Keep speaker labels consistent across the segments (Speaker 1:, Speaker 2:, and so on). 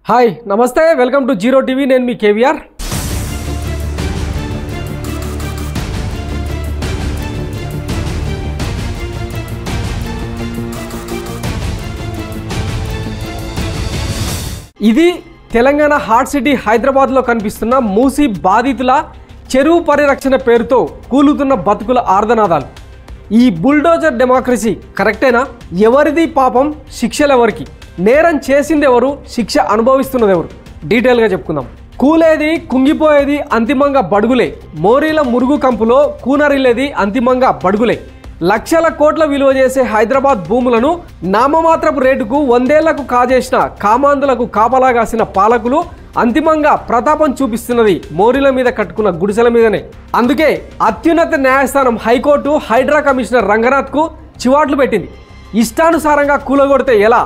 Speaker 1: Hi నమస్తే welcome to zero TV నేను మీ కేవీఆర్ ఇది తెలంగాణ హార్ట్ సిటీ హైదరాబాద్ లో కనిపిస్తున్న మూసీ బాధితుల చెరువు పరిరక్షణ పేరుతో కూలుతున్న బతుకుల ఆర్దనాదాలు ఈ బుల్డోజర్ డెమోక్రసీ కరెక్టేనా ఎవరిది పాపం శిక్షలు ఎవరికి నేరం చేసింది ఎవరు శిక్ష అనుభవిస్తున్నది ఎవరు డీటెయిల్గా చెప్పుకుందాం కూలేది కుంగిపోయేది అంతిమంగా బడుగులే మోరీల మురుగు కంపులో కూనరిల్లేది అంతిమంగా బడుగులే లక్షల కోట్ల విలువ చేసే హైదరాబాద్ భూములను నామమాత్రపు రేటుకు 100 ఏళ్లకు కాజేసిన కామాంధులకు కాపలాగాసిన పాలకులు అంతిమంగా ప్రతాపం చూపిస్తున్నది మోరీల మీద కట్టుకున్న గుడిసెల మీదనే అందుకే అత్యున్నత న్యాయస్థానం హైకోర్టు హైడ్రా కమిషనర్ రంగనాథ్కు చివాట్లు పెట్టింది ఇష్టానుసారంగా కూలగొడితే ఎలా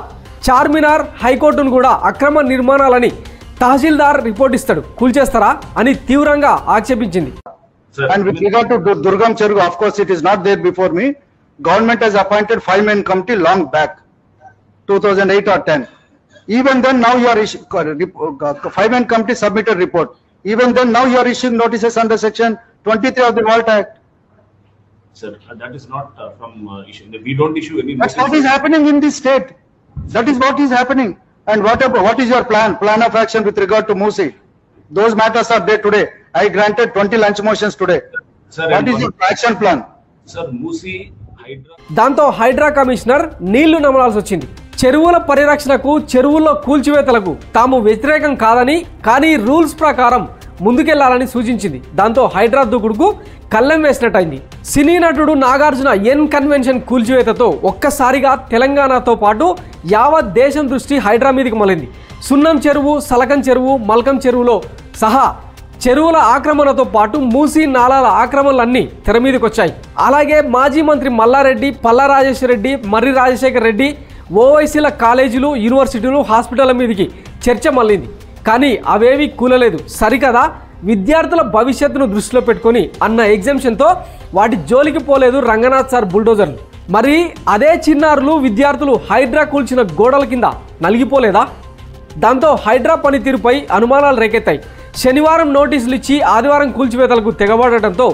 Speaker 1: చార్మినార్ హైకోర్టును కూడా అక్రమ నిర్మాణాలని తహసీల్దార్ రిపోర్ట్ ఇస్తాడు కూల్చేస్తారా అని తీవ్రంగా ఆక్షేపించింది.
Speaker 2: And with regard to Durgam Cheruvu, of course it is not there before me. Government has appointed 5-man committee long back, 2008 or 10. Even then now you are 5-man committee submitted report. Even then now you are issuing notices under section 23 of the Vault Act.
Speaker 3: Sir, that is not from issue. We don't issue any.
Speaker 2: That's what is happening in this state. That is what is happening. And what is your plan of action with regard to Musi? Those matters are there today. I granted 20 lunch motions today. Sir, what is your action plan?
Speaker 3: Sir, Musi Hydra.
Speaker 1: దాంతో Hydraa commissioner నీళ్లు నమలాల్సి వచ్చింది. చెరువుల పరిరక్షణకు చెరువుల్లో కూల్చివేతలకు తాము వ్యతిరేకం కాదని కానీ రూల్స్ ప్రకారం ముందుకెళ్లాలని సూచించింది. దాంతో హైడ్రా దూకుడుకు కళ్ళెం వేసినట్టయింది. సినీ నటుడు నాగార్జున ఎన్ కన్వెన్షన్ కూల్చివేతతో ఒక్కసారిగా తెలంగాణతో పాటు యావత్ దేశం దృష్టి హైడ్రా మీదకి మళ్ళింది. సున్నం చెరువు, సలకం చెరువు, మల్కం చెరువులో సహా చెరువుల ఆక్రమణతో పాటు మూసీ నాలాల ఆక్రమణలన్నీ తెర మీదకి వచ్చాయి. అలాగే మాజీ మంత్రి మల్లారెడ్డి, పల్లా రాజేశ్వర రెడ్డి, మర్రి రాజశేఖర్ రెడ్డి, ఓవైసీల కాలేజీలు, యూనివర్సిటీలు, హాస్పిటళ్ల మీదకి చర్చ మళ్ళింది. కానీ అవేవి కూలలేదు. సరికదా విద్యార్థుల భవిష్యత్తును దృష్టిలో పెట్టుకొని అన్న ఎగ్జామ్షన్తో వాటి జోలికి పోలేదు రంగనాథ్ సార్ బుల్డోజర్లు. మరి అదే చిన్నారులు విద్యార్థులు హైడ్రా కూల్చిన గోడల కింద నలిగిపోలేదా? దాంతో హైడ్రా పనితీరుపై అనుమానాలు రేకెత్తాయి. శనివారం నోటీసులు ఇచ్చి ఆదివారం కూల్చివేతలకు తెగబడటంతో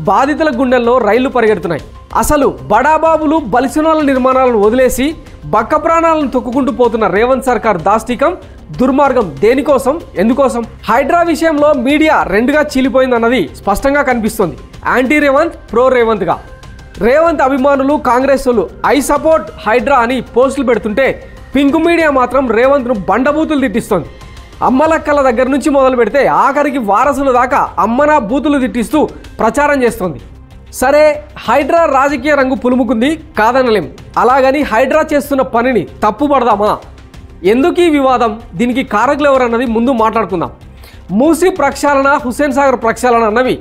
Speaker 1: బాధితుల గుండెల్లో రైళ్లు పరిగెడుతున్నాయి. అసలు బడాబాబులు బలిసనాల నిర్మాణాలను వదిలేసి బక్క ప్రాణాలను తొక్కుకుంటూ పోతున్న రేవంత్ సర్కార్ దాష్టికం, దుర్మార్గం దేనికోసం, ఎందుకోసం? హైడ్రా విషయంలో మీడియా రెండుగా చీలిపోయిందన్నది స్పష్టంగా కనిపిస్తోంది. యాంటీ రేవంత్, ప్రో రేవంత్గా. రేవంత్ అభిమానులు, కాంగ్రెస్ వాళ్ళు ఐ సపోర్ట్ హైడ్రా అని పోస్టులు పెడుతుంటే పింక్ మీడియా మాత్రం రేవంత్ను బండబూతులు తిట్టిస్తోంది. అమ్మలక్కల దగ్గర నుంచి మొదలు పెడితే ఆఖరికి వారసుల దాకా అమ్మనా బూతులు తిట్టిస్తూ ప్రచారం చేస్తోంది. సరే, హైడ్రా రాజకీయ రంగు పులుముకుంది కాదనలేం. అలాగని హైడ్రా చేస్తున్న పనిని తప్పు పడదామా? ఎందుకు ఈ వివాదం? దీనికి కారకులు ఎవరన్నది ముందు మాట్లాడుకుందాం. మూసీ ప్రక్షాళన, హుస్సేన్ సాగర్ ప్రక్షాళన అన్నవి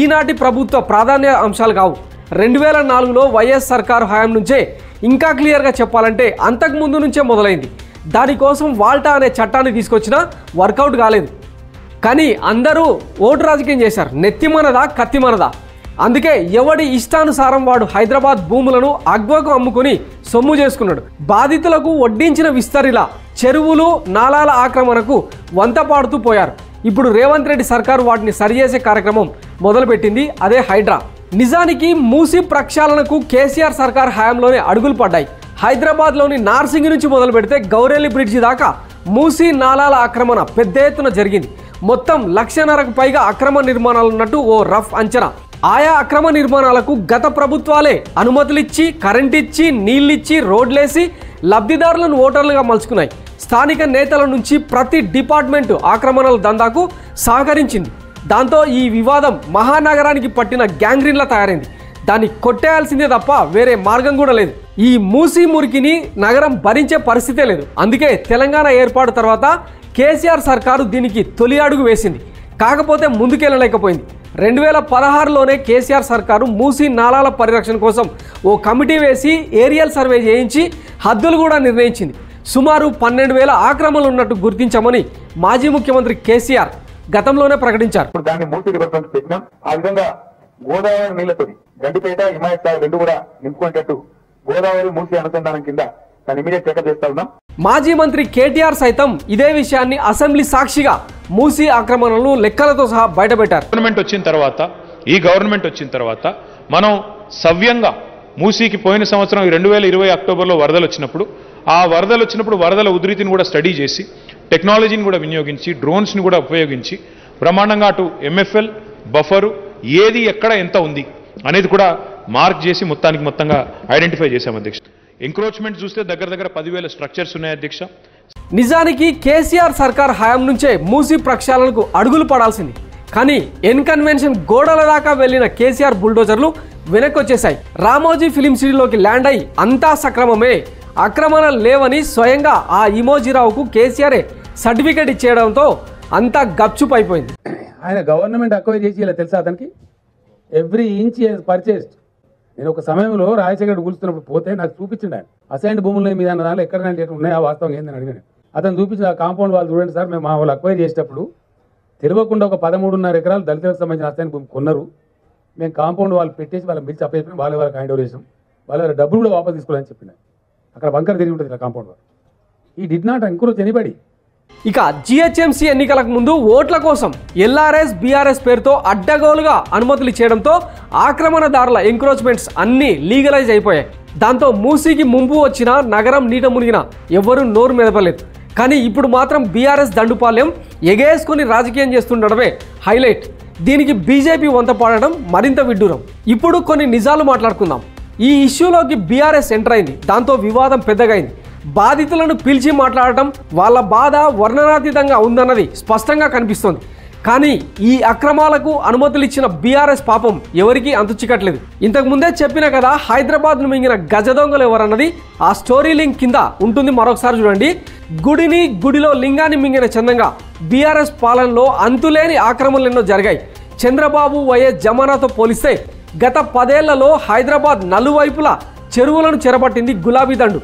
Speaker 1: ఈనాటి ప్రభుత్వ ప్రాధాన్య అంశాలు కావు. 2004లో వైఎస్ సర్కారు హయాం నుంచే, ఇంకా క్లియర్గా చెప్పాలంటే అంతకుముందు నుంచే మొదలైంది. దానికోసం వాల్టా అనే చట్టాన్ని తీసుకొచ్చినా వర్కౌట్ కాలేదు. కానీ అందరూ ఓటు రాజకీయం చేశారు. నెత్తిమనదా కత్తిమనదా? అందుకే ఎవడి ఇష్టానుసారం వాడు హైదరాబాద్ భూములను అగ్వకు అమ్ముకుని సొమ్ము చేసుకున్నాడు. బాధితులకు వడ్డించిన విస్తరిలా చెరువులు, నాలాల ఆక్రమణకు వంత పాడుతూ పోయారు. ఇప్పుడు రేవంత్ రెడ్డి సర్కారు వాటిని సరిచేసే కార్యక్రమం మొదలుపెట్టింది. అదే హైడ్రా. నిజానికి మూసీ ప్రక్షాళనకు కేసీఆర్ సర్కార్ హయాంలోనే అడుగులు పడ్డాయి. హైదరాబాద్లోని నార్సింగ్ నుంచి మొదలు పెడితే గౌరేలి బ్రిడ్జి దాకా మూసీ నాలాల ఆక్రమణ పెద్ద ఎత్తున జరిగింది. మొత్తం 1,50,000కు పైగా అక్రమ నిర్మాణాలున్నట్టు ఓ రఫ్ అంచనా. ఆయా అక్రమ నిర్మాణాలకు గత ప్రభుత్వాలే అనుమతులిచ్చి, కరెంటిచ్చి, నీళ్ళిచ్చి, రోడ్లేసి లబ్ధిదారులను ఓటర్లుగా మలుచుకున్నాయి. స్థానిక నేతల నుంచి ప్రతి డిపార్ట్మెంటు ఆక్రమణల దందాకు సహకరించింది. దాంతో ఈ వివాదం మహానగరానికి పట్టిన గ్యాంగ్రీన్లా తయారైంది. దాన్ని కొట్టేయాల్సిందే తప్ప వేరే మార్గం కూడా లేదు. ఈ మూసీ మురికిని నగరం భరించే పరిస్థితే లేదు. అందుకే తెలంగాణ ఏర్పాటు తర్వాత కేసీఆర్ సర్కారు దీనికి తొలి అడుగు వేసింది. కాకపోతే ముందుకెళ్ళలేకపోయింది. 2016లోనే కేసీఆర్ సర్కారు మూసీ నాలాల పరిరక్షణ కోసం ఓ కమిటీ వేసి ఏరియల్ సర్వే చేయించి హద్దులు కూడా నిర్ణయించింది. సుమారు 12,000 ఆక్రమణలు ఉన్నట్టు గుర్తించామని మాజీ ముఖ్యమంత్రి కేసీఆర్ గతంలోనే ప్రకటించారు.
Speaker 4: దాన్ని మూసీ రివర్స్ పెట్టినాం. ఆ విధంగా గోదావరి నీళ్లతో గండిపేట, హిమాయత్ సాగర్ రెండు కూడా నింపుకునేటట్టు గోదావరి మూసీ అనుసంధానం కింద దాన్ని ఇమీడియట్ చెకప్ చేస్తా ఉన్నాం.
Speaker 1: మాజీ మంత్రి కేటీఆర్ సైతం ఇదే విషయాన్ని అసెంబ్లీ సాక్షిగా మూసీ ఆక్రమణలను లెక్కలతో సహా బయటపెట్టారు.
Speaker 5: ఈ గవర్నమెంట్ వచ్చిన తర్వాత మనం సవ్యంగా మూసీకి పోయిన సంవత్సరం 2020 అక్టోబర్లో వరదలు వచ్చినప్పుడు వరదల ఉధృతిని కూడా స్టడీ చేసి టెక్నాలజీని కూడా వినియోగించి డ్రోన్స్ని కూడా ఉపయోగించి బ్రహ్మాండంగా అటు MFL బఫరు ఏది ఎక్కడ ఎంత ఉంది అనేది కూడా మార్క్ చేసి మొత్తంగా ఐడెంటిఫై చేశాం అధ్యక్ష. ఎంక్రోచ్మెంట్ చూస్తే దగ్గర 10,000 స్ట్రక్చర్స్ ఉన్నాయి అధ్యక్ష.
Speaker 1: నిజానికి కేసీఆర్ సర్కార్ హయాం నుంచే మూసీ ప్రక్షాళనకు అడుగులు పడాల్సింది. కానీ ఎన్కన్వెన్షన్ గోడల దాకా వెళ్లిన కేసీఆర్ బుల్డోజర్లు వెనక్కి వచ్చేశాయి. రామోజీ ఫిలిం సిటీలోకి ల్యాండ్ అయి అంతా సక్రమమే, ఆక్రమణలు లేవని స్వయంగా ఆ ఇమోజీరావుకు కేసీఆరే సర్టిఫికేట్ ఇచ్చేయడంతో అంతా గప్చుప్ అయిపోయింది.
Speaker 6: ఆయన గవర్నమెంట్ అక్వైర్ చేసి ఇలా తెలుసా అతనికి ఎవ్రీ ఇంచ్ పర్చేస్డ్. నేను ఒక సమయంలో రాజశేఖర్ కూల్చున్నప్పుడు పోతే నాకు చూపించిండు ఆయన అసైన్డ్ భూముల మీద అన్న దాంట్లో ఎక్కడ ఉన్నాయా వాస్తవం ఏందని అడిగాను. అతను చూపించిన ఆ కాంపౌండ్ వాళ్ళు చూడండి సార్, మేము మా వాళ్ళు అక్వైర్ చేసేటప్పుడు తెలియకుండా ఒక 13.5 ఎకరాలు దళితులకు సంబంధించిన అసైన్ భూమి కొన్నారు. మేము కాంపౌండ్ వాళ్ళు పెట్టేసి వాళ్ళ బిల్స్ అప్పేసి వాళ్ళకి హ్యాండ్ ఓవర్ చేసాం. వాళ్ళ డబ్బులు కూడా వాపస్ తీసుకోవాలని చెప్పిన అక్కడ బంకర్ తిరిగి ఉంటుంది కాంపౌండ్ వాళ్ళు. ఈ డిడ్ నాట్ ఎంకరేజ్ ఎనీబడి.
Speaker 1: ఇక GHMC ఎన్నికలకు ముందు ఓట్ల కోసం LRS BRS పేరుతో అడ్డగోలుగా అనుమతులు ఇచ్చేయడంతో ఆక్రమణదారుల ఎంక్రోచ్మెంట్స్ అన్నీ లీగలైజ్ అయిపోయాయి. దాంతో మూసీకి ముంపు వచ్చినా నగరం నీట మునిగినా ఎవరూ నోరు మెదపలేదు. కానీ ఇప్పుడు మాత్రం BRS దండుపాలెం ఎగేసుకుని రాజకీయం చేస్తుండడమే హైలైట్. దీనికి బీజేపీ వంతపాడడం మరింత విడ్డూరం. ఇప్పుడు కొన్ని నిజాలు మాట్లాడుకుందాం. ఈ ఇష్యూలోకి BRS ఎంటర్ అయింది. దాంతో వివాదం పెద్దగా అయింది. బాధితులను పిలిచి మాట్లాడటం, వాళ్ళ బాధ వర్ణనాతీతంగా ఉందన్నది స్పష్టంగా కనిపిస్తోంది. కానీ ఈ అక్రమాలకు అనుమతులు ఇచ్చిన BRS పాపం ఎవరికీ అంతుచిక్కట్లేదు. ఇంతకు ముందే చెప్పిన కదా హైదరాబాద్ను మింగిన గజ దొంగలు ఎవరన్నది. ఆ స్టోరీ లింక్ కింద ఉంటుంది, మరొకసారి చూడండి. గుడిలో లింగాన్ని మింగిన చందంగా BRS పాలనలో అంతులేని ఆక్రమణలు ఎన్నో జరిగాయి. చంద్రబాబు వైఎస్ జమానాతో పోలిస్తే గత 10 ఏళ్లలో హైదరాబాద్ నలువైపులా చెరువులను చెరపట్టింది గులాబీ దండు.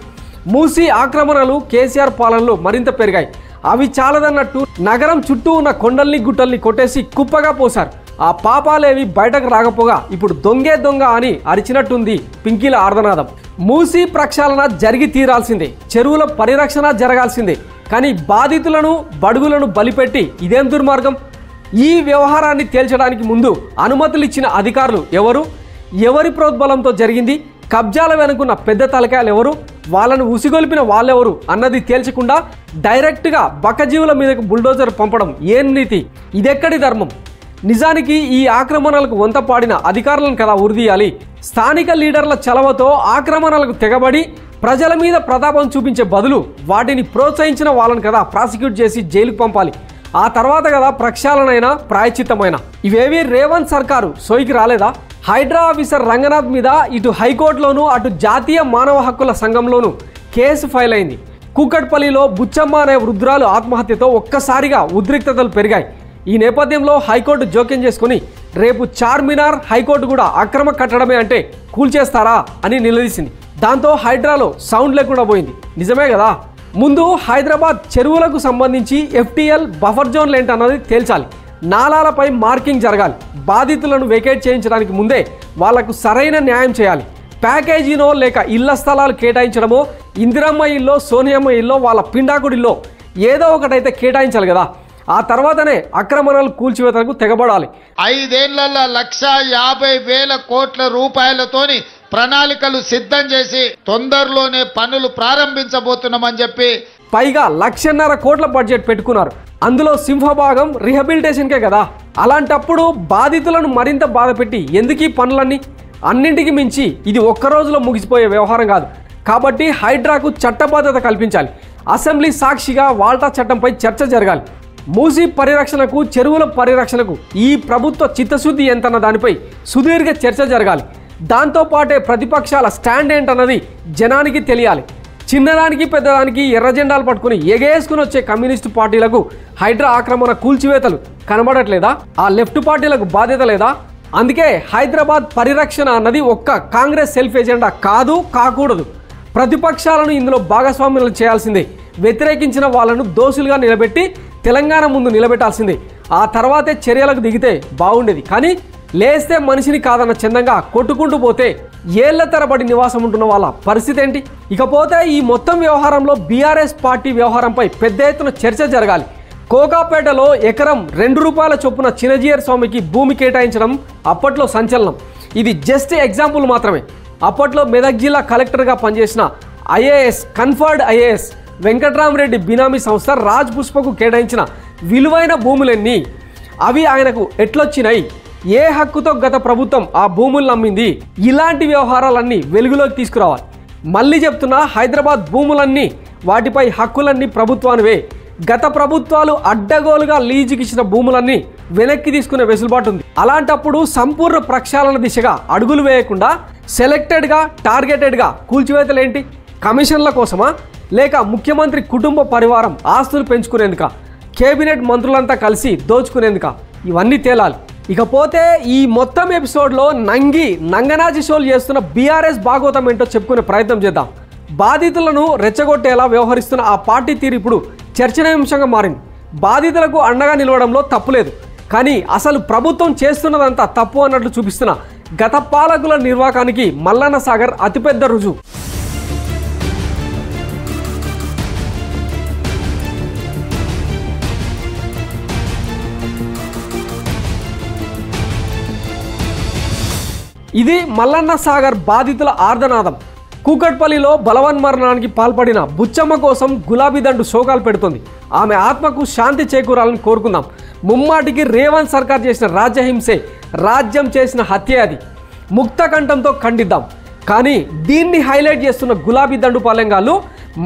Speaker 1: మూసీ ఆక్రమణలు కేసీఆర్ పాలనలో మరింత పెరిగాయి. అవి చాలదన్నట్టు నగరం చుట్టూ ఉన్న కొండల్ని గుట్టల్ని కొట్టేసి కుప్పగా పోశారు. ఆ పాపాలేవి బయటకు రాకపోగా ఇప్పుడు దొంగ అని అరిచినట్టుంది పింకీల ఆర్దనాదం. మూసీ ప్రక్షాళన జరిగి తీరాల్సిందే, చెరువుల పరిరక్షణ జరగాల్సిందే. కానీ బాధితులను బడుగులను బలిపెట్టి ఇదేం దుర్మార్గం? ఈ వ్యవహారాన్ని తేల్చడానికి ముందు అనుమతులు ఇచ్చిన అధికారులు ఎవరు, ఎవరి ప్రోద్బలంతో జరిగింది, కబ్జాల వెనుకున్న పెద్ద తలకాయలు ఎవరు, వాళ్ళను ఉసిగొల్పిన వాళ్ళెవరు అన్నది తేల్చకుండా డైరెక్ట్గా బక్కజీవుల మీదకు బుల్డోజర్ పంపడం ఏం నీతి? ఇదెక్కడి ధర్మం? నిజానికి ఈ ఆక్రమణలకు వంతపాడిన అధికారులను కదా ఉరిదీయాలి. స్థానిక లీడర్ల చలవతో ఆక్రమణలకు తెగబడి ప్రజల మీద ప్రతాపం చూపించే బదులు వాటిని ప్రోత్సహించిన వాళ్ళని కదా ప్రాసిక్యూట్ చేసి జైలుకు పంపాలి. ఆ తర్వాత కదా ప్రక్షాళనైనా ప్రాయశ్చిత్తమైనా. ఇవేవి రేవంత్ సర్కారు సోయికి రాలేదా? హైడ్రా ఆఫీసర్ రంగనాథ్ మీద ఇటు హైకోర్టులోనూ అటు జాతీయ మానవ హక్కుల సంఘంలోనూ కేసు ఫైల్ అయింది. కూకట్పల్లిలో బుచ్చమ్మ అనే వృద్ధురాలు ఆత్మహత్యతో ఒక్కసారిగా ఉద్రిక్తతలు పెరిగాయి. ఈ నేపథ్యంలో హైకోర్టు జోక్యం చేసుకుని రేపు చార్మినార్ హైకోర్టు కూడా అక్రమ కట్టడమే అంటే కూల్చేస్తారా అని నిలదీసింది. దాంతో హైడ్రాలో సౌండ్ లేకుండా పోయింది. నిజమే కదా? ముందు హైదరాబాద్ చెరువులకు సంబంధించి FTL బఫర్ జోన్లు ఏంటన్నది తేల్చాలి. నాలాలపై మార్కింగ్ జరగాలి. బాధితులను వెకేట్ చేయించడానికి ముందే వాళ్లకు సరైన న్యాయం చేయాలి. ప్యాకేజీనో లేక ఇళ్ల స్థలాలు కేటాయించడమో, ఇందిరమ్మ ఇల్లో సోనియమ్మ ఇల్లో వాళ్ళ పిండాకుడిల్లో ఏదో ఒకటైతే కేటాయించాలి కదా. ఆ తర్వాతనే ఆక్రమణలు కూల్చివేతలకు తెగబడాలి.
Speaker 7: 5 ఏళ్లలో 1,50,000 కోట్ల రూపాయలతోని ప్రణాళికలు సిద్ధం చేసి తొందరలోనే పనులు ప్రారంభించబోతున్నామని చెప్పి
Speaker 1: పైగా 1,50,000 కోట్ల బడ్జెట్ పెట్టుకున్నారు. అందులో సింహభాగం రీహాబిలిటేషన్కే కదా. అలాంటప్పుడు బాధితులను మరింత బాధపెట్టి ఎందుకు ఈ పనులన్నీ? అన్నింటికి మించి ఇది ఒక్క రోజులో ముగిసిపోయే వ్యవహారం కాదు. కాబట్టి హైడ్రాకు చట్టబద్ధత కల్పించాలి. అసెంబ్లీ సాక్షిగా వాల్టా చట్టంపై చర్చ జరగాలి. మూసీ పరిరక్షణకు, చెరువుల పరిరక్షణకు ఈ ప్రభుత్వ చిత్తశుద్ధి ఎంతన్న దానిపై సుదీర్ఘ చర్చ జరగాలి. దాంతోపాటే ప్రతిపక్షాల స్టాండ్ ఏంటన్నది జనానికి తెలియాలి. చిన్నదానికి పెద్దదానికి ఎర్ర జెండాలు పట్టుకుని ఎగేసుకుని వచ్చే కమ్యూనిస్టు పార్టీలకు హైడ్రా ఆక్రమణ కూల్చివేతలు కనబడట్లేదా? ఆ లెఫ్ట్ పార్టీలకు బాధ్యత లేదా? అందుకే హైదరాబాద్ పరిరక్షణ అన్నది ఒక్క కాంగ్రెస్ సెల్ఫ్ ఎజెండా కాదు, కాకూడదు. ప్రతిపక్షాలను ఇందులో భాగస్వామ్యం చేయాల్సిందే. వ్యతిరేకించిన వాళ్ళను దోషులుగా నిలబెట్టి తెలంగాణ ముందు నిలబెట్టాల్సిందే. ఆ తర్వాతే చర్యలకు దిగితే బాగుండేది. కానీ లేస్తే మనిషిని కాదన్న చందంగా కొట్టుకుంటూ పోతే ఏళ్ల తరబడి నివాసం ఉంటున్న వాళ్ళ పరిస్థితి ఏంటి? ఇకపోతే ఈ మొత్తం వ్యవహారంలో బీఆర్ఎస్ పార్టీ వ్యవహారంపై పెద్ద ఎత్తున చర్చ జరగాలి. కోకాపేటలో ఎకరం ₹2 చొప్పున చినజీయర్ స్వామికి భూమి కేటాయించడం అప్పట్లో సంచలనం. ఇది జస్ట్ ఎగ్జాంపుల్ మాత్రమే. అప్పట్లో మెదక్ జిల్లా కలెక్టర్గా పనిచేసిన ఐఏఎస్ కన్ఫర్డ్ ఐఏఎస్ వెంకట్రామరెడ్డి బినామీ సంస్థ రాజ్ పుష్పకు కేటాయించిన విలువైన భూములన్నీ, అవి ఆయనకు ఎట్లొచ్చినాయి, ఏ హక్కుతో గత ప్రభుత్వం ఆ భూములను అమ్మింది, ఇలాంటి వ్యవహారాలన్నీ వెలుగులోకి తీసుకురావాలి. మళ్ళీ చెప్తున్నా, హైదరాబాద్ భూములన్నీ, వాటిపై హక్కులన్నీ ప్రభుత్వానివే. గత ప్రభుత్వాలు అడ్డగోలుగా లీజుకిచ్చిన భూములన్నీ వెనక్కి తీసుకునే వెసులుబాటు ఉంది. అలాంటప్పుడు సంపూర్ణ ప్రక్షాళన దిశగా అడుగులు వేయకుండా సెలెక్టెడ్గా టార్గెటెడ్గా కూల్చివేతలేంటి? కమిషన్ల కోసమా, లేక ముఖ్యమంత్రి కుటుంబ పరివారం ఆస్తులు పెంచుకునేందుక, కేబినెట్ మంత్రులంతా కలిసి దోచుకునేందుక? ఇవన్నీ తేలాలి. ఇకపోతే ఈ మొత్తం ఎపిసోడ్లో నంగనాచి షోలు చేస్తున్న బీఆర్ఎస్ భాగవతం ఏంటో చెప్పుకునే ప్రయత్నం చేద్దాం. బాధితులను రెచ్చగొట్టేలా వ్యవహరిస్తున్న ఆ పార్టీ తీరు ఇప్పుడు చర్చనీయాంశంగా మారింది. బాధితులకు అండగా నిలవడంలో తప్పులేదు, కానీ అసలు ప్రభుత్వం చేస్తున్నదంతా తప్పు అన్నట్లు చూపిస్తున్న గత పాలకుల నిర్వాకానికి మల్లన్న సాగర్ అతిపెద్ద రుజువు. ఇది మల్లన్న సాగర్ బాధితుల ఆర్దనాదం. కూకట్పల్లిలో బలవన్మరణానికి పాల్పడిన బుచ్చమ్మ కోసం గులాబీ దండు శోకాలు పెడుతుంది. ఆమె ఆత్మకు శాంతి చేకూరాలని కోరుకుందాం. ముమ్మాటికి రేవంత్ సర్కార్ చేసిన రాజ్యహింసే, రాజ్యం చేసిన హత్య అది. ముక్త కంఠంతో ఖండిద్దాం. కానీ దీన్ని హైలైట్ చేస్తున్న గులాబీ దండు పాలెంగాళ్ళు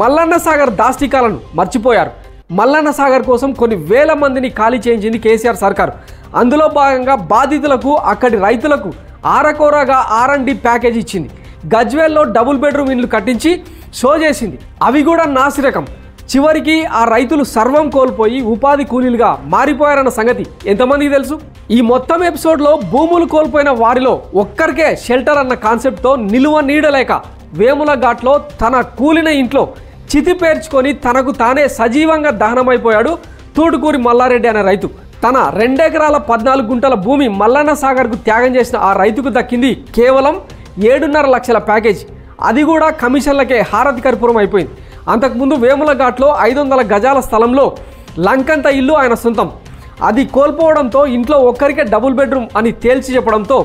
Speaker 1: మల్లన్న సాగర్ దాష్టికాలను మర్చిపోయారు. మల్లన్న సాగర్ కోసం కొన్ని వేల మందిని ఖాళీ చేయించింది కేసీఆర్ సర్కారు. అందులో భాగంగా బాధితులకు, అక్కడి రైతులకు ఆరకోరగా R&D ప్యాకేజ్ ఇచ్చింది. గజ్వేల్లో డబుల్ బెడ్రూమ్ ఇండ్లు కట్టించి షో చేసింది. అవి కూడా నాసిరకం. చివరికి ఆ రైతులు సర్వం కోల్పోయి ఉపాధి కూలీలుగా మారిపోయారన్న సంగతి ఎంతమందికి తెలుసు? ఈ మొత్తం ఎపిసోడ్లో భూములు కోల్పోయిన వారిలో ఒక్కరికే షెల్టర్ అన్న కాన్సెప్ట్తో నిలువ నీడలేక వేముల ఘాట్లో తన కూలిన ఇంట్లో చితి పేర్చుకొని తనకు తానే సజీవంగా దహనమైపోయాడు తూటుకూరి మల్లారెడ్డి అనే రైతు. తన 2 ఎకరాల 14 గుంటల భూమి మల్లన్న సాగర్కు త్యాగం చేసిన ఆ రైతుకు దక్కింది కేవలం 7.5 లక్షల ప్యాకేజీ. అది కూడా కమిషన్లకే హారతి కర్పూరం అయిపోయింది. అంతకుముందు వేముల ఘాట్లో 500 గజాల స్థలంలో లంకంత ఇల్లు ఆయన సొంతం. అది కోల్పోవడంతో ఇంట్లో ఒక్కరికే డబుల్ బెడ్రూమ్ అని తేల్చి చెప్పడంతో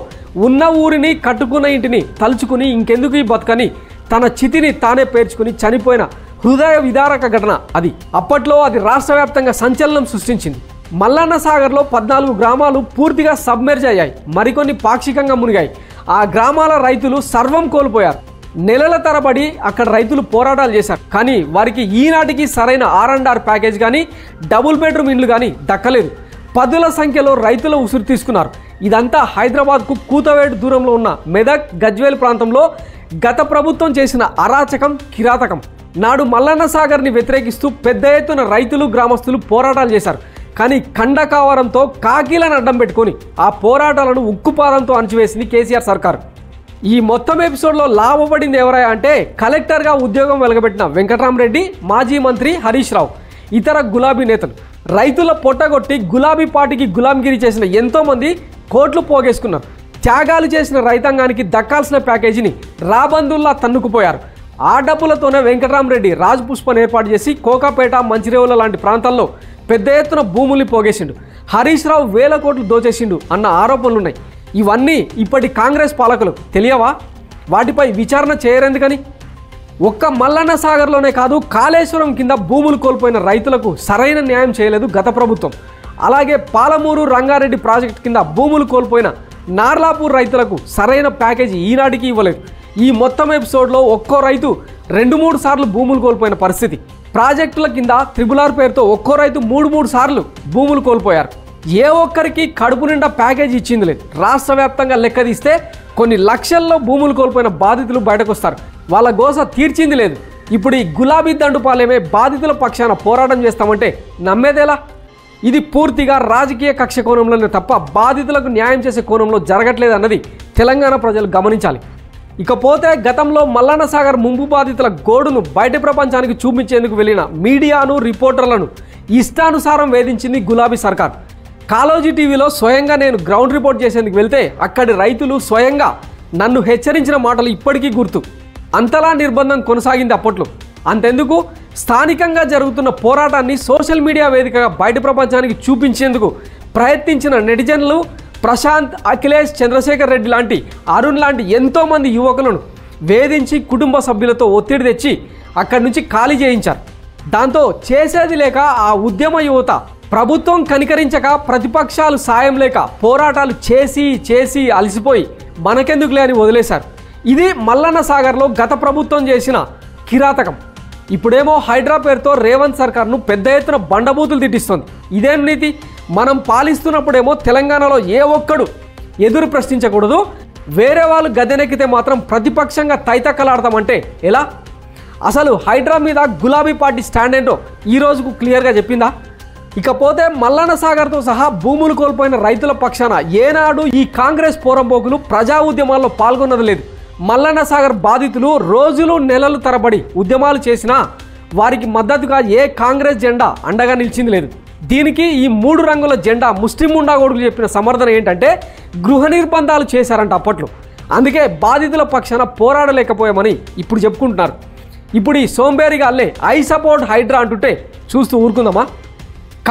Speaker 1: ఉన్న ఊరిని, కట్టుకున్న ఇంటిని తలుచుకుని ఇంకెందుకు ఈ బతుకని తన చితిని తానే పేర్చుకుని చనిపోయిన హృదయ విదారక ఘటన అది. అప్పట్లో అది రాష్ట్ర వ్యాప్తంగా సంచలనం సృష్టించింది. మల్లన్న సాగర్లో 14 గ్రామాలు పూర్తిగా సబ్మెర్జ్ అయ్యాయి. మరికొన్ని పాక్షికంగా మునిగాయి. ఆ గ్రామాల రైతులు సర్వం కోల్పోయారు. నెలల తరబడి అక్కడ రైతులు పోరాటాలు చేశారు. కానీ వారికి ఈనాటికి సరైన R&R ప్యాకేజ్ కానీ, డబుల్ బెడ్రూమ్ ఇండ్లు కానీ దక్కలేదు. 10ల సంఖ్యలో రైతుల ఉసురు తీసుకున్నారు. ఇదంతా హైదరాబాద్కు కూతవేటు దూరంలో ఉన్న మెదక్, గజ్వేల్ ప్రాంతంలో గత ప్రభుత్వం చేసిన అరాచకం, కిరాతకం. నాడు మల్లన్న సాగర్ని వ్యతిరేకిస్తూ పెద్ద ఎత్తున రైతులు, గ్రామస్తులు పోరాటాలు చేశారు. కానీ ఖండకావరంతో కాకీలను అడ్డం పెట్టుకొని ఆ పోరాటాలను ఉక్కుపాదంతో అణచివేసింది కేసీఆర్ సర్కారు. ఈ మొత్తం ఎపిసోడ్లో లాభపడింది ఎవరయ్యా అంటే కలెక్టర్గా ఉద్యోగం వెలగబెట్టిన వెంకట్రామరెడ్డి, మాజీ మంత్రి హరీష్ రావు, ఇతర గులాబీ నేతలు. రైతుల పొట్టగొట్టి గులాబీ పార్టీకి గులాంగిరి చేసిన ఎంతోమంది కోట్లు పోగేసుకున్నారు. త్యాగాలు చేసిన రైతాంగానికి దక్కాల్సిన ప్యాకేజీని రాబందుల్లా తన్నుకుపోయారు. ఆ డబ్బులతోనే వెంకట్రామరెడ్డి రాజ్ పుష్పను ఏర్పాటు చేసి కోకాపేట, మంచిరేవుల లాంటి ప్రాంతాల్లో పెద్ద ఎత్తున భూముల్ని పోగేసిండు. హరీష్ రావు వేల కోట్లు దోచేసిండు అన్న ఆరోపణలున్నాయి. ఇవన్నీ ఇప్పటి కాంగ్రెస్ పాలకులకు తెలియవా? వాటిపై విచారణ చేయరెందుకని? ఒక్క మల్లన్న సాగర్లోనే కాదు, కాళేశ్వరం కింద భూములు కోల్పోయిన రైతులకు సరైన న్యాయం చేయలేదు గత ప్రభుత్వం. అలాగే పాలమూరు, రంగారెడ్డి ప్రాజెక్టు కింద భూములు కోల్పోయిన నార్లాపూర్ రైతులకు సరైన ప్యాకేజీ ఈనాటికి ఇవ్వలేదు. ఈ మొత్తం ఎపిసోడ్లో ఒక్కో రైతు 2-3 సార్లు భూములు కోల్పోయిన పరిస్థితి. ప్రాజెక్టుల కింద RRR పేరుతో ఒక్కో రైతు 3 సార్లు భూములు కోల్పోయారు. ఏ ఒక్కరికి కడుపు నిండా ప్యాకేజీ ఇచ్చింది లేదు. రాష్ట్ర వ్యాప్తంగా లెక్క తీస్తే కొన్ని లక్షల్లో భూములు కోల్పోయిన బాధితులు బయటకు వస్తారు. వాళ్ళ గోస తీర్చింది లేదు. ఇప్పుడు ఈ గులాబీ దండుపాలెమే బాధితుల పక్షాన పోరాటం చేస్తామంటే నమ్మేదేలా? ఇది పూర్తిగా రాజకీయ కక్ష కోణంలోనే తప్ప బాధితులకు న్యాయం చేసే కోణంలో జరగట్లేదు అన్నది తెలంగాణ ప్రజలు గమనించాలి. ఇకపోతే గతంలో మల్లన్న సాగర్ ముంపు బాధితుల గోడును బయట ప్రపంచానికి చూపించేందుకు వెళ్ళిన మీడియాను, రిపోర్టర్లను ఇష్టానుసారం వేధించింది గులాబీ సర్కార్. కాలోజీ టీవీలో స్వయంగా నేను గ్రౌండ్ రిపోర్ట్ చేసేందుకు వెళ్తే అక్కడి రైతులు స్వయంగా నన్ను హెచ్చరించిన మాటలు ఇప్పటికీ గుర్తు. అంతలా నిర్బంధం కొనసాగింది అప్పట్లో. అంతెందుకు, స్థానికంగా జరుగుతున్న పోరాటాన్ని సోషల్ మీడియా వేదికగా బయట ప్రపంచానికి చూపించేందుకు ప్రయత్నించిన నెటిజన్లు ప్రశాంత్, అఖిలేష్, చంద్రశేఖర్ రెడ్డి లాంటి, అరుణ్ లాంటి ఎంతోమంది యువకులను వేధించి కుటుంబ సభ్యులతో ఒత్తిడి తెచ్చి అక్కడి నుంచి ఖాళీ చేయించారు. దాంతో చేసేది లేక ఆ ఉద్యమ యువత ప్రభుత్వం కనికరించక, ప్రతిపక్షాలు సాయం లేక పోరాటాలు చేసి అలసిపోయి మనకెందుకులే అని వదిలేశారు. ఇది మల్లన్న సాగర్లో గత ప్రభుత్వం చేసిన కిరాతకం. ఇప్పుడేమో హైడ్రా పేరుతో రేవంత్ సర్కార్ను పెద్ద ఎత్తున బండబూతులు తిట్టిస్తోంది. ఇదేం నీతి? మనం పాలిస్తున్నప్పుడేమో తెలంగాణలో ఏ ఒక్కడు ఎదురు ప్రశ్నించకూడదు, వేరే వాళ్ళు గద్దెనెక్కితే మాత్రం ప్రతిపక్షంగా తైతక్కలాడతామంటే ఎలా? అసలు హైడ్రా మీద గులాబీ పార్టీ స్టాండ్ ఏంటో ఈ రోజుకు క్లియర్గా చెప్పిందా? ఇకపోతే మల్లన్న సాగర్తో సహా భూములు కోల్పోయిన రైతుల పక్షాన ఏనాడు ఈ కాంగ్రెస్ పోరంబోకులు ప్రజా ఉద్యమాల్లో పాల్గొన్నది లేదు. మల్లన్న సాగర్ బాధితులు రోజులు నెలలు తరబడి ఉద్యమాలు చేసినా వారికి మద్దతుగా ఏ కాంగ్రెస్ జెండా అండగా నిలిచింది లేదు. దీనికి ఈ 3 రంగుల జెండా ముస్లిం ఉండాగోడుకు చెప్పిన సమర్థన ఏంటంటే గృహ నిర్బంధాలు చేశారంట అప్పట్లో. అందుకే బాధితుల పక్షాన పోరాడలేకపోయామని ఇప్పుడు చెప్పుకుంటున్నారు. ఇప్పుడు ఈ సోంబేరిగా అల్లే ఐ సపోర్ట్ హైడ్రా అంటుంటే చూస్తూ ఊరుకుందామా?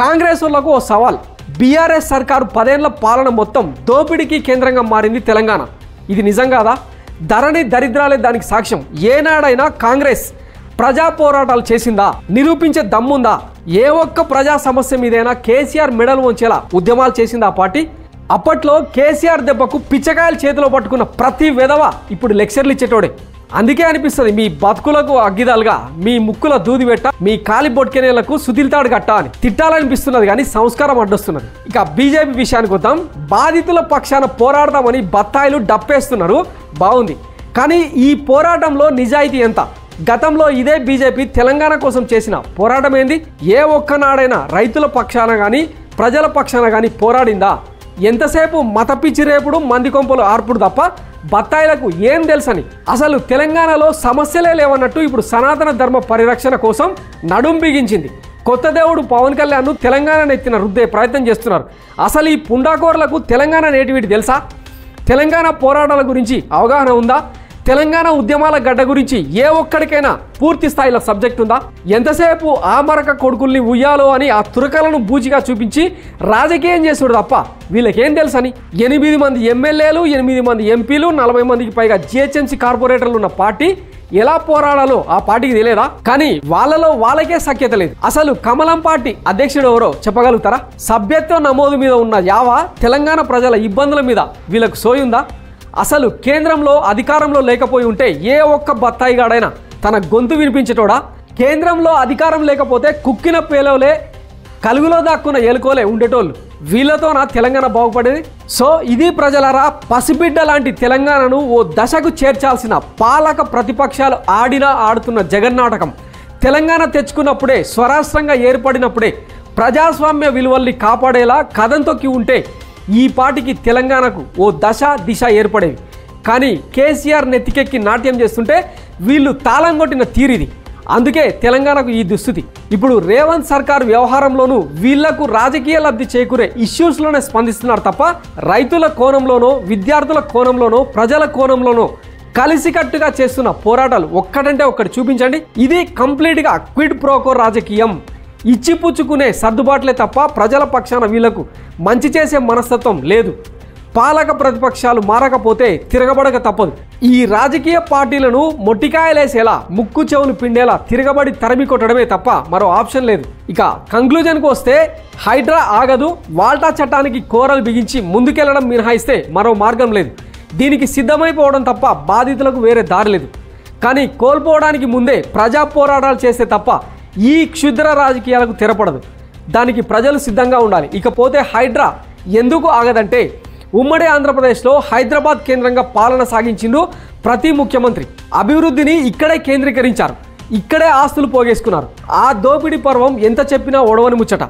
Speaker 1: కాంగ్రెస్ వాళ్ళకు ఓ సవాల్. బీఆర్ఎస్ సర్కారు 10 ఏళ్ల పాలన మొత్తం దోపిడీకి కేంద్రంగా మారింది తెలంగాణ. ఇది నిజం కాదా? ధరణి దరిద్రాలే దానికి సాక్ష్యం. ఏనాడైనా కాంగ్రెస్ ప్రజా పోరాటాలు చేసిందా? నిరూపించే దమ్ముందా? ఏ ఒక్క ప్రజా సమస్య మీదైనా కేసీఆర్ మెడలు వంచేలా ఉద్యమాలు చేసిందా ఆ పార్టీ? అప్పట్లో కేసీఆర్ దెబ్బకు పిచ్చకాయలు చేతిలో పట్టుకున్న ప్రతి విధవ ఇప్పుడు లెక్చర్లు ఇచ్చేటోడే. అందుకే అనిపిస్తుంది మీ బతుకులకు అగ్గిదాలుగా, మీ ముక్కుల దూది పెట్ట, మీ కాలి బొట్కెనేలకు సుదిల్తాడు గట్ట అని తిట్టాలనిపిస్తున్నది, కానీ సంస్కారం అడ్డొస్తున్నది. ఇక బీజేపీ విషయానికి వద్దాం. బాధితుల పక్షాన పోరాడదామని బత్తాయిలు డప్పేస్తున్నారు, బాగుంది. కానీ ఈ పోరాటంలో నిజాయితీ ఎంత? గతంలో ఇదే బీజేపీ తెలంగాణ కోసం చేసిన పోరాటం ఏంది? ఏ ఒక్కనాడైనా రైతుల పక్షాన కానీ ప్రజల పక్షాన కానీ పోరాడిందా? ఎంతసేపు మత పిచ్చి రేపుడు, మంది కొంపలు ఆర్పుడు తప్ప బత్తాయిలకు ఏం తెలుసని. అసలు తెలంగాణలో సమస్యలే లేవన్నట్టు ఇప్పుడు సనాతన ధర్మ పరిరక్షణ కోసం నడుం బిగించింది. కొత్త దేవుడు పవన్ కళ్యాణ్ను తెలంగాణ ఎత్తిన రుద్దే ప్రయత్నం చేస్తున్నారు. అసలు ఈ పుండాకోర్లకు తెలంగాణ నేటివిటి తెలుసా? తెలంగాణ పోరాటాల గురించి అవగాహన ఉందా? తెలంగాణ ఉద్యమాల గడ్డ గురించి ఏ ఒక్కడికైనా పూర్తి స్థాయిలో సబ్జెక్ట్ ఉందా? ఎంతసేపు ఆ మరక కొడుకుల్ని ఉయ్యాలో అని ఆ తురకలను బూచిగా చూపించి రాజకీయం చేసుడు తప్ప వీళ్ళకేం తెలుసని. 8 మంది ఎమ్మెల్యేలు, 8 మంది ఎంపీలు, 40 మందికి పైగా జిహెచ్ఎంసీ కార్పొరేటర్లు ఉన్న పార్టీ ఎలా పోరాడాలో ఆ పార్టీకి తెలియదా? కానీ వాళ్ళలో వాళ్ళకే సఖ్యత లేదు. అసలు కమలం పార్టీ అధ్యక్షుడు ఎవరో చెప్పగలుగుతారా? సభ్యత్వ నమోదు మీద ఉన్న యావా తెలంగాణ ప్రజల ఇబ్బందుల మీద వీళ్ళకు సోయుందా? అసలు కేంద్రంలో అధికారంలో లేకపోయి ఉంటే ఏ ఒక్క బత్తాయిగాడైనా తన గొంతు వినిపించేటోడా? కేంద్రంలో అధికారం లేకపోతే కుక్కిన పేలవలే, కలుగులో దాక్కున్న ఏలుకోలే ఉండేటోళ్ళు. వీళ్ళతోనా తెలంగాణ బాగుపడేది? సో ఇది ప్రజలారా, పసిబిడ్డ లాంటి తెలంగాణను ఓ దశకు చేర్చాల్సిన పాలక ప్రతిపక్షాలు ఆడుతున్న జగన్నాటకం. తెలంగాణ తెచ్చుకున్నప్పుడే, స్వరాష్ట్రంగా ఏర్పడినప్పుడే ప్రజాస్వామ్య విలువల్ని కాపాడేలా కథం తొక్కి ఉంటే ఈ పార్టీకి తెలంగాణకు ఓ దశ దిశ ఏర్పడేవి. కానీ కేసీఆర్ నెత్తికెక్కి నాట్యం చేస్తుంటే వీళ్ళు తాళం కొట్టిన తీరిది. అందుకే తెలంగాణకు ఈ దుస్థితి. ఇప్పుడు రేవంత్ సర్కార్ వ్యవహారంలోనూ వీళ్లకు రాజకీయ లబ్ధి చేకూరే ఇష్యూస్లోనే స్పందిస్తున్నారు తప్ప రైతుల కోణంలోనో, విద్యార్థుల కోణంలోనో, ప్రజల కోణంలోనో కలిసికట్టుగా చేస్తున్న పోరాటాలు ఒక్కటంటే ఒక్కటి చూపించండి. ఇది కంప్లీట్గా క్విడ్ ప్రోకో రాజకీయం. ఇచ్చిపుచ్చుకునే సర్దుబాట్లే తప్ప ప్రజల పక్షాన వీళ్లకు మంచి చేసే మనస్తత్వం లేదు. పాలక ప్రతిపక్షాలు మారకపోతే తిరగబడక తప్పదు. ఈ రాజకీయ పార్టీలను మొట్టికాయలేసేలా, ముక్కు చెవులు పిండేలా తిరగబడి తరిమి కొట్టడమే తప్ప మరో ఆప్షన్ లేదు. ఇక కంక్లూజన్కు వస్తే హైడ్రా ఆగదు. వాల్టా చట్టానికి కోరలు బిగించి ముందుకెళ్లడం మినహాయిస్తే మరో మార్గం లేదు. దీనికి సిద్ధమైపోవడం తప్ప బాధితులకు వేరే దారి లేదు. కానీ కోల్పోవడానికి ముందే ప్రజా పోరాటాలు చేస్తే తప్ప ఈ క్షుద్ర రాజకీయాలకు తెరపడదు. దానికి ప్రజలు సిద్ధంగా ఉండాలి. ఇకపోతే హైడ్రా ఎందుకు ఆగదంటే, ఉమ్మడి ఆంధ్రప్రదేశ్లో హైదరాబాద్ కేంద్రంగా పాలన సాగించిండు ప్రతి ముఖ్యమంత్రి. అభివృద్ధిని ఇక్కడే కేంద్రీకరించారు, ఇక్కడే ఆస్తులు పోగేసుకున్నారు. ఆ దోపిడీ పర్వం ఎంత చెప్పినా ఒడవని ముచ్చట.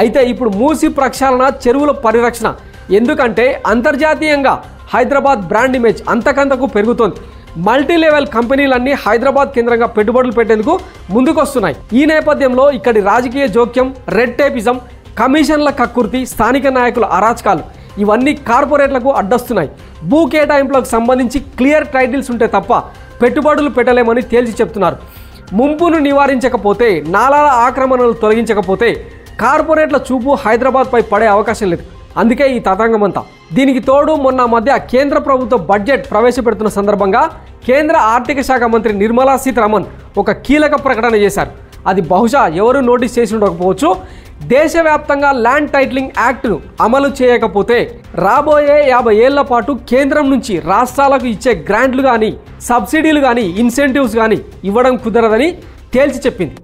Speaker 1: అయితే ఇప్పుడు మూసి ప్రక్షాళన, చెరువుల పరిరక్షణ. ఎందుకంటే అంతర్జాతీయంగా హైదరాబాద్ బ్రాండ్ ఇమేజ్ అంతకంతకు పెరుగుతోంది. మల్టీ లెవెల్ కంపెనీలన్నీ హైదరాబాద్ కేంద్రంగా పెట్టుబడులు పెట్టేందుకు ముందుకొస్తున్నాయి. ఈ నేపథ్యంలో ఇక్కడి రాజకీయ జోక్యం, రెడ్ టేపిజం, కమిషన్ల కక్కుర్తి, స్థానిక నాయకుల అరాచకాలు ఇవన్నీ కార్పొరేట్లకు అడ్డొస్తున్నాయి. భూ కేటాయింపులకు సంబంధించి క్లియర్ టైటిల్స్ ఉంటే తప్ప పెట్టుబడులు పెట్టలేమని తేల్చి చెప్తున్నారు. ముంపును నివారించకపోతే, నాలాల ఆక్రమణలు తొలగించకపోతే కార్పొరేట్ల చూపు హైదరాబాద్పై పడే అవకాశం లేదు. అందుకే ఈ తతంగమంతా. దీనికి తోడు మొన్న మధ్య కేంద్ర ప్రభుత్వ బడ్జెట్ ప్రవేశపెడుతున్న సందర్భంగా కేంద్ర ఆర్థిక శాఖ మంత్రి నిర్మలా సీతారామన్ ఒక కీలక ప్రకటన చేశారు. అది బహుశా ఎవరు నోటీస్ చేసి ఉండకపోవచ్చు. దేశవ్యాప్తంగా ల్యాండ్ టైటిలింగ్ యాక్ట్ను అమలు చేయకపోతే రాబోయే 50 ఏళ్ల పాటు కేంద్రం నుంచి రాష్ట్రాలకు ఇచ్చే గ్రాంట్లు కానీ, సబ్సిడీలు కానీ, ఇన్సెంటివ్స్ కానీ ఇవ్వడం కుదరదని తేల్చి చెప్పింది.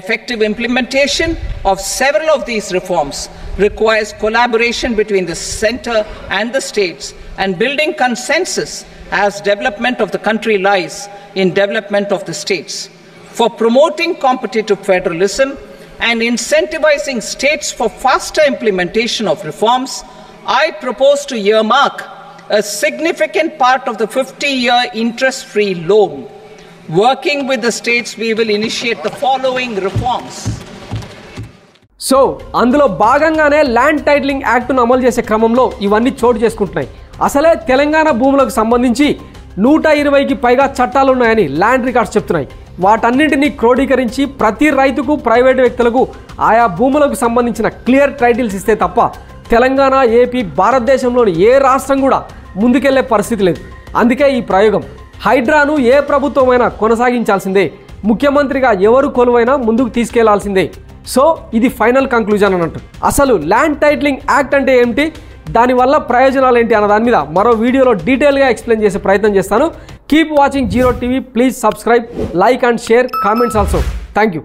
Speaker 8: Effective implementation of several of these reforms requires collaboration between the center and the states and building consensus as development of the country lies in development of the states. For promoting competitive federalism and incentivizing states for faster implementation of reforms, I propose to earmark a significant part of the 50-year interest-free loan. Working with the states, we will initiate the following reforms.
Speaker 1: So అందులో భాగంగానే land titling యాక్ట్ను అమలు చేసే క్రమంలో ఇవన్నీ చోటు చేసుకుంటున్నాయి. అసలే తెలంగాణ భూములకు సంబంధించి 120కి పైగా చట్టాలున్నాయని ల్యాండ్ రికార్డ్స్ చెప్తున్నాయి. వాటన్నింటినీ క్రోడీకరించి ప్రతి రైతుకు, ప్రైవేటు వ్యక్తులకు ఆయా భూములకు సంబంధించిన క్లియర్ టైటిల్స్ ఇస్తే తప్ప తెలంగాణ, ఏపీ, భారతదేశంలోని ఏ రాష్ట్రం కూడా ముందుకెళ్లే పరిస్థితి లేదు. అందుకే ఈ ప్రయోగం. హైడ్రాను ఏ ప్రభుత్వమైనా కొనసాగించాల్సిందే, ముఖ్యమంత్రిగా ఎవరు కొలువైనా ముందుకు తీసుకెళ్లాల్సిందే. సో ఇది ఫైనల్ కంక్లూజన్ అన్నట్టు. అసలు ల్యాండ్ టైటిలింగ్ యాక్ట్ అంటే ఏమిటి, దానివల్ల ప్రయోజనాలు ఏంటి అన్న దాని మీద మరో వీడియోలో డీటెయిల్గా ఎక్స్ప్లెయిన్ చేసే ప్రయత్నం చేస్తాను. Keep watching zero TV. Please subscribe, like and share, comments also. Thank you.